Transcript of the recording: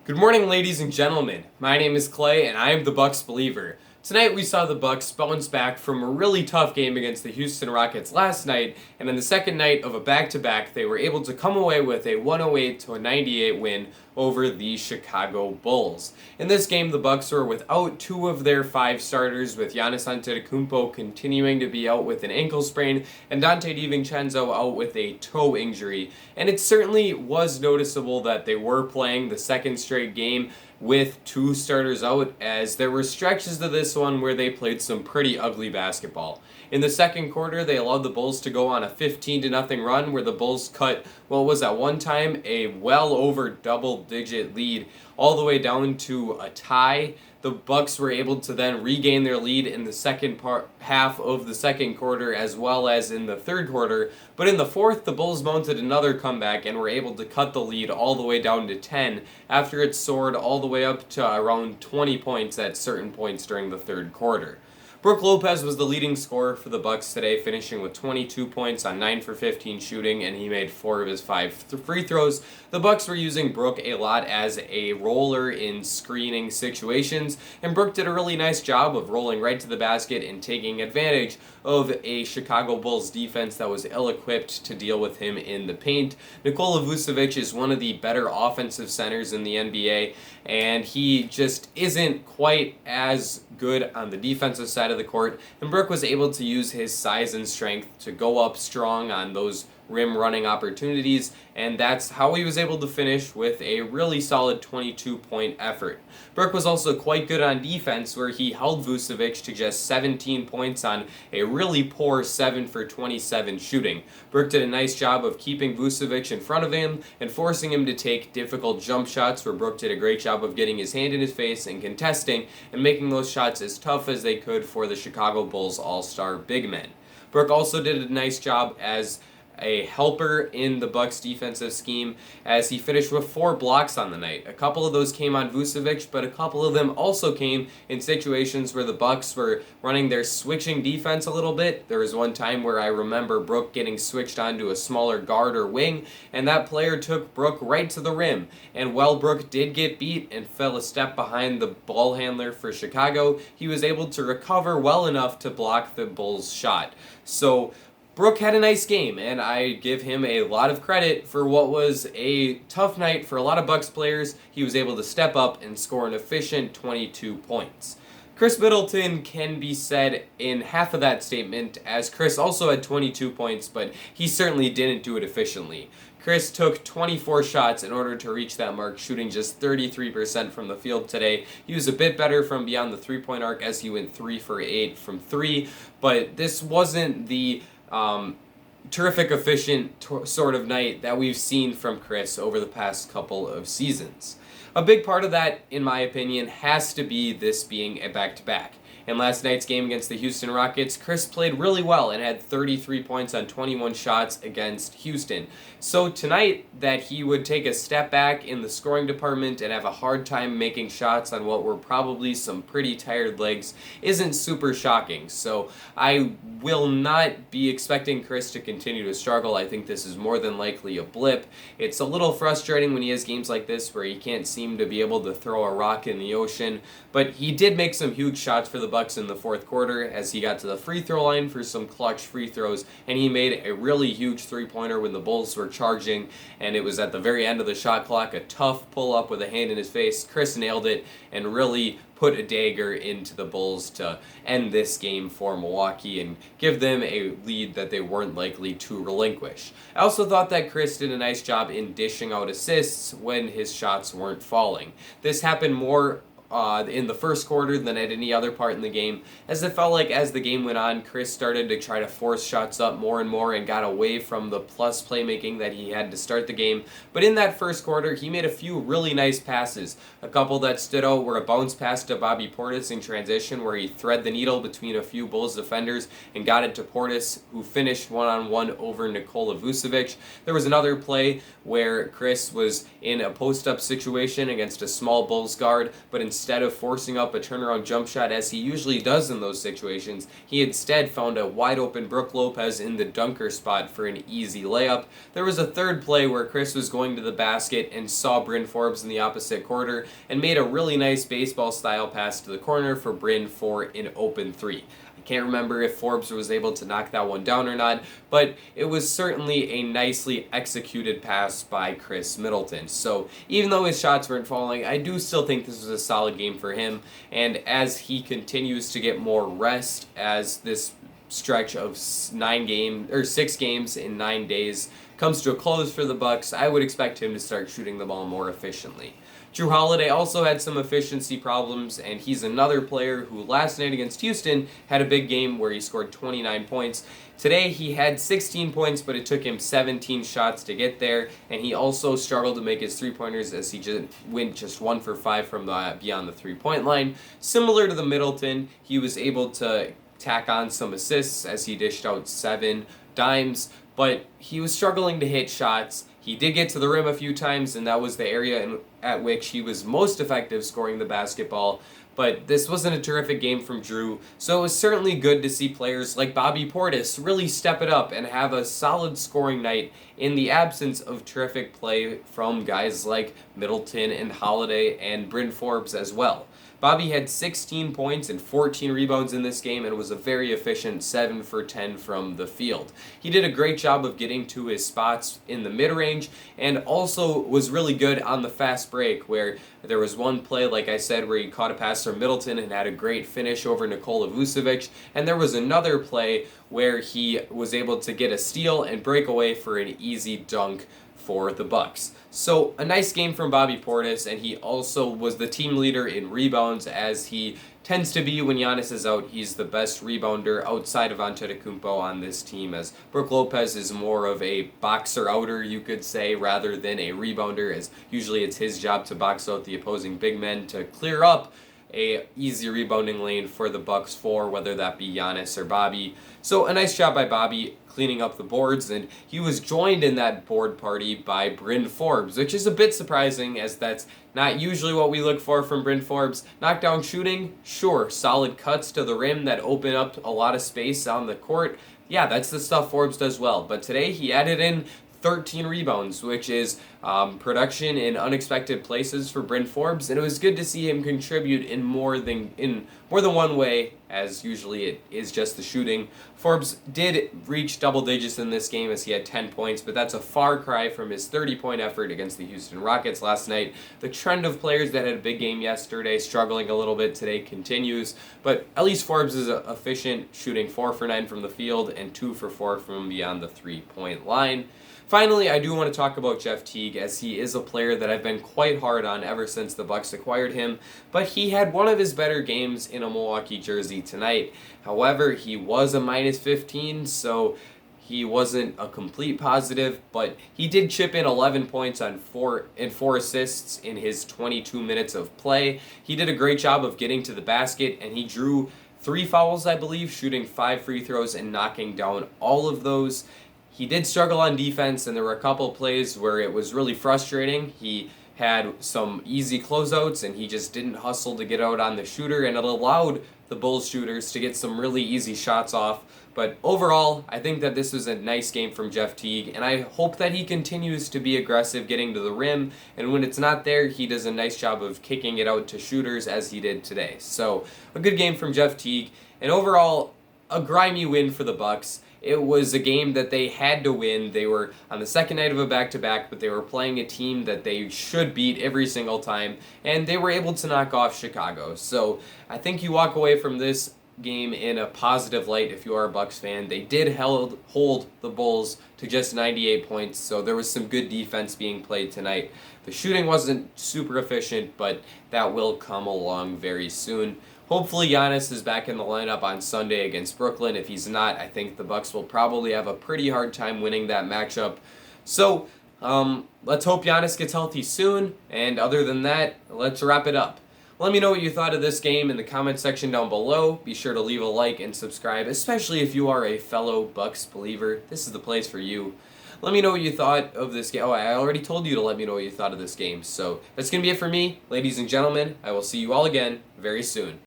Good morning, ladies and gentlemen. My name is Clay, and I am the Bucks believer. Tonight we saw the Bucks bounce back from a really tough game against the Houston Rockets last night, and in the second night of a back-to-back, they were able to come away with a 108-98 win over the Chicago Bulls. In this game, the Bucks were without two of their five starters, with Giannis Antetokounmpo continuing to be out with an ankle sprain and Dante DiVincenzo out with a toe injury. And it certainly was noticeable that they were playing the second straight game with two starters out, as there were stretches to this one where they played some pretty ugly basketball. In the second quarter, they allowed the Bulls to go on a 15-0 run where the Bulls cut what was at one time a well over double-digit lead all the way down to a tie. The Bucks were able to then regain their lead in the second half of the second quarter as well as in the third quarter, but in the fourth the Bulls mounted another comeback and were able to cut the lead all the way down to 10 after it soared all the way up to around 20 points at certain points during the third quarter. Brook Lopez was the leading scorer for the Bucks today, finishing with 22 points on 9 for 15 shooting, and he made 4 of his 5 free throws. The Bucks were using Brook a lot as a roller in screening situations, and Brook did a really nice job of rolling right to the basket and taking advantage of a Chicago Bulls defense that was ill-equipped to deal with him in the paint. Nikola Vucevic is one of the better offensive centers in the NBA, and he just isn't quite as good on the defensive side of the court, and Brook was able to use his size and strength to go up strong on those rim running opportunities, and that's how he was able to finish with a really solid 22-point effort. Brook was also quite good on defense, where he held Vucevic to just 17 points on a really poor 7 for 27 shooting. Brook did a nice job of keeping Vucevic in front of him and forcing him to take difficult jump shots, where Brook did a great job of getting his hand in his face and contesting and making those shots as tough as they could for the Chicago Bulls all-star big men. Brook also did a nice job as a helper in the Bucks defensive scheme, as he finished with 4 blocks on the night. A couple of those came on Vucevic, but a couple of them also came in situations where the Bucks were running their switching defense a little bit. There was one time where I remember Brook getting switched onto a smaller guard or wing, and that player took Brook right to the rim. And while Brook did get beat and fell a step behind the ball handler for Chicago, he was able to recover well enough to block the Bulls' shot. So Brook had a nice game, and I give him a lot of credit for what was a tough night for a lot of Bucks players. He was able to step up and score an efficient 22 points. Chris Middleton can be said in half of that statement, as Chris also had 22 points, but he certainly didn't do it efficiently. Chris took 24 shots in order to reach that mark, shooting just 33% from the field today. He was a bit better from beyond the three-point arc, as he went 3 for 8 from 3, but this wasn't the terrific, efficient sort of night that we've seen from Chris over the past couple of seasons. A big part of that, in my opinion, has to be this being a back-to-back. In last night's game against the Houston Rockets, Chris played really well and had 33 points on 21 shots against Houston. So tonight, that he would take a step back in the scoring department and have a hard time making shots on what were probably some pretty tired legs isn't super shocking. So I will not be expecting Chris to continue to struggle. I think this is more than likely a blip. It's a little frustrating when he has games like this where he can't seem to be able to throw a rock in the ocean, but he did make some huge shots for the Bucks in the fourth quarter, as he got to the free throw line for some clutch free throws, and he made a really huge three-pointer when the Bulls were charging, and it was at the very end of the shot clock, a tough pull-up with a hand in his face. Chris nailed it and really put a dagger into the Bulls to end this game for Milwaukee and give them a lead that they weren't likely to relinquish. I also thought that Chris did a nice job in dishing out assists when his shots weren't falling. This happened more in the first quarter than at any other part in the game, as it felt like as the game went on, Chris started to try to force shots up more and more and got away from the plus playmaking that he had to start the game. But in that first quarter, he made a few really nice passes. A couple that stood out were a bounce pass to Bobby Portis in transition, where he threaded the needle between a few Bulls defenders and got it to Portis, who finished one-on-one over Nikola Vucevic. There was another play where Chris was in a post-up situation against a small Bulls guard, but instead instead of forcing up a turnaround jump shot as he usually does in those situations, he instead found a wide open Brook Lopez in the dunker spot for an easy layup. There was a third play where Chris was going to the basket and saw Bryn Forbes in the opposite quarter and made a really nice baseball style pass to the corner for Bryn for an open three. Can't remember if Forbes was able to knock that one down or not, but it was certainly a nicely executed pass by Chris Middleton. So even though his shots weren't falling, I do still think this was a solid game for him. And as he continues to get more rest, as this stretch of 6 games in 9 days comes to a close for the Bucks, I would expect him to start shooting the ball more efficiently. Jrue Holiday also had some efficiency problems, and he's another player who last night against Houston had a big game where he scored 29 points. Today he had 16 points, but it took him 17 shots to get there, and he also struggled to make his three-pointers as he went just 1 for 5 from beyond the three-point line. Similar to the Middleton, he was able to tack on some assists as he dished out 7 dimes, but he was struggling to hit shots. He did get to the rim a few times, and that was the area at which he was most effective scoring the basketball. But this wasn't a terrific game from Jrue, so it was certainly good to see players like Bobby Portis really step it up and have a solid scoring night in the absence of terrific play from guys like Middleton and Holiday and Bryn Forbes as well. Bobby had 16 points and 14 rebounds in this game and was a very efficient 7 for 10 from the field. He did a great job of getting to his spots in the mid-range and also was really good on the fast break, where there was one play, like I said, where he caught a pass from Middleton and had a great finish over Nikola Vucevic, and there was another play where he was able to get a steal and break away for an easy dunk for the Bucks. So a nice game from Bobby Portis, and he also was the team leader in rebounds, as he tends to be when Giannis is out. He's the best rebounder outside of Antetokounmpo on this team, as Brook Lopez is more of a boxer-outer, you could say, rather than a rebounder, as usually it's his job to box out the opposing big men to clear up a easy rebounding lane for the Bucks for whether that be Giannis or Bobby. So a nice job by Bobby cleaning up the boards, and he was joined in that board party by Bryn Forbes, which is a bit surprising, as that's not usually what we look for from Bryn Forbes. Knockdown shooting, sure. Solid cuts to the rim that open up a lot of space on the court. Yeah, that's the stuff Forbes does well. But today he added in 13 rebounds, which is production in unexpected places for Bryn Forbes, and it was good to see him contribute in more than one way, as usually it is just the shooting. Forbes did reach double digits in this game as he had 10 points, but that's a far cry from his 30-point effort against the Houston Rockets last night. The trend of players that had a big game yesterday struggling a little bit today continues, but at least Forbes is efficient, shooting 4 for 9 from the field and 2 for 4 from beyond the three-point line. Finally, I do want to talk about Jeff Teague, as he is a player that I've been quite hard on ever since the Bucks acquired him, but he had one of his better games in a Milwaukee jersey tonight. However, he was a minus 15, so he wasn't a complete positive, but he did chip in 11 points on 4 assists in his 22 minutes of play. He did a great job of getting to the basket, and he drew 3 fouls, I believe, shooting 5 free throws and knocking down all of those. He did struggle on defense, and there were a couple plays where it was really frustrating. He had some easy closeouts, and he just didn't hustle to get out on the shooter, and it allowed the Bulls shooters to get some really easy shots off. But overall, I think that this was a nice game from Jeff Teague, and I hope that he continues to be aggressive getting to the rim, and when it's not there, he does a nice job of kicking it out to shooters as he did today. So a good game from Jeff Teague, and overall, a grimy win for the Bucks. It was a game that they had to win. They were on the second night of a back-to-back, but they were playing a team that they should beat every single time, and they were able to knock off Chicago. So I think you walk away from this game in a positive light if you are a Bucks fan. They did hold the Bulls to just 98 points, so there was some good defense being played tonight. The shooting wasn't super efficient, but that will come along very soon. Hopefully Giannis is back in the lineup on Sunday against Brooklyn. If he's not, I think the Bucks will probably have a pretty hard time winning that matchup. So let's hope Giannis gets healthy soon, and other than that, let's wrap it up. Let me know what you thought of this game in the comment section down below. Be sure to leave a like and subscribe, especially if you are a fellow Bucks believer. This is the place for you. Let me know what you thought of this game. Oh, I already told you to let me know what you thought of this game. So that's going to be it for me. Ladies and gentlemen, I will see you all again very soon.